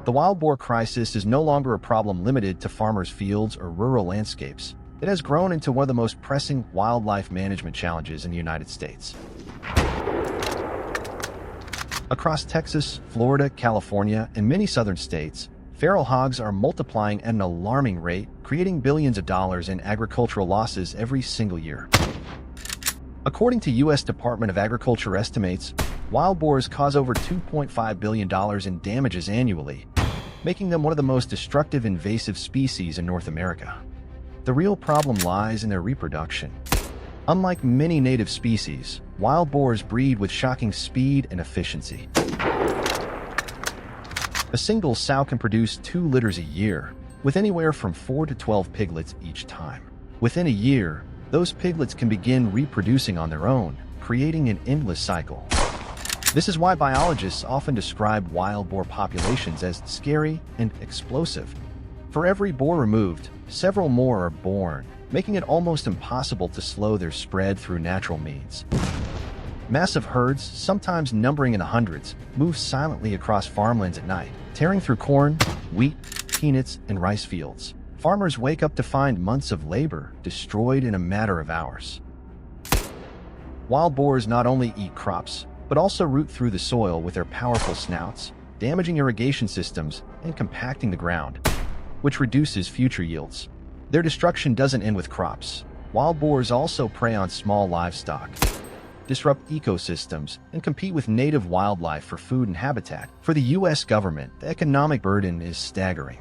The wild boar crisis is no longer a problem limited to farmers' fields or rural landscapes. It has grown into one of the most pressing wildlife management challenges in the United States. Across Texas, Florida, California, and many southern states, feral hogs are multiplying at an alarming rate, creating billions of dollars in agricultural losses every single year. According to U.S. Department of Agriculture estimates, wild boars cause over $2.5 billion in damages annually, making them one of the most destructive invasive species in North America. The real problem lies in their reproduction. Unlike many native species, wild boars breed with shocking speed and efficiency. A single sow can produce 2 litters a year, with anywhere from 4 to 12 piglets each time. Within a year, those piglets can begin reproducing on their own, creating an endless cycle. This is why biologists often describe wild boar populations as scary and explosive. For every boar removed, several more are born, making it almost impossible to slow their spread through natural means. Massive herds, sometimes numbering in the hundreds, move silently across farmlands at night, tearing through corn, wheat, peanuts, and rice fields. Farmers wake up to find months of labor destroyed in a matter of hours. Wild boars not only eat crops, but also root through the soil with their powerful snouts, damaging irrigation systems and compacting the ground, which reduces future yields. Their destruction doesn't end with crops. Wild boars also prey on small livestock, disrupt ecosystems, and compete with native wildlife for food and habitat. For the U.S. government, the economic burden is staggering.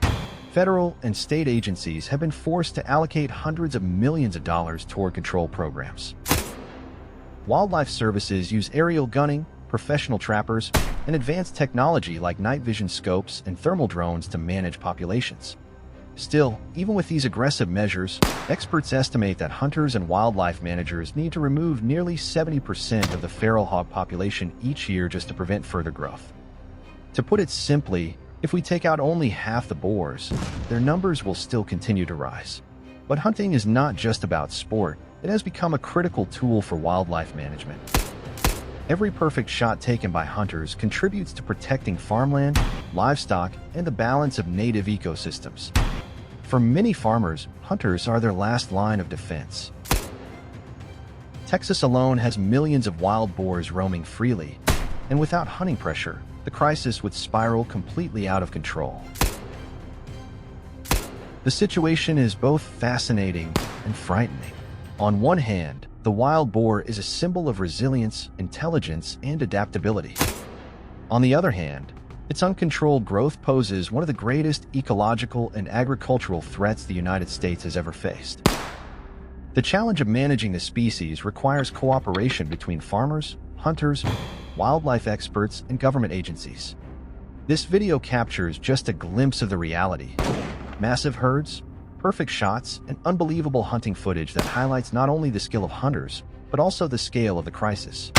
Federal and state agencies have been forced to allocate hundreds of millions of dollars toward control programs. Wildlife services use aerial gunning, professional trappers, and advanced technology like night vision scopes and thermal drones to manage populations. Still, even with these aggressive measures, experts estimate that hunters and wildlife managers need to remove nearly 70% of the feral hog population each year just to prevent further growth. To put it simply, if we take out only half the boars, their numbers will still continue to rise. But hunting is not just about sport. It has become a critical tool for wildlife management. Every perfect shot taken by hunters contributes to protecting farmland, livestock, and the balance of native ecosystems. For many farmers, hunters are their last line of defense. Texas alone has millions of wild boars roaming freely, and without hunting pressure, the crisis would spiral completely out of control. The situation is both fascinating and frightening. On one hand, the wild boar is a symbol of resilience, intelligence, and adaptability. On the other hand, its uncontrolled growth poses one of the greatest ecological and agricultural threats the United States has ever faced. The challenge of managing the species requires cooperation between farmers, hunters, wildlife experts, and government agencies. This video captures just a glimpse of the reality. Massive herds, perfect shots, and unbelievable hunting footage that highlights not only the skill of hunters, but also the scale of the crisis.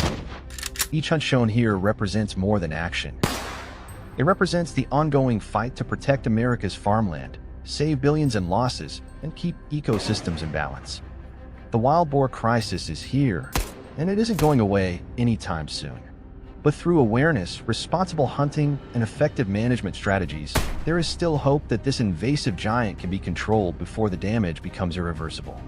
Each hunt shown here represents more than action. It represents the ongoing fight to protect America's farmland, save billions in losses, and keep ecosystems in balance. The wild boar crisis is here, and it isn't going away anytime soon. But through awareness, responsible hunting, and effective management strategies, there is still hope that this invasive giant can be controlled before the damage becomes irreversible.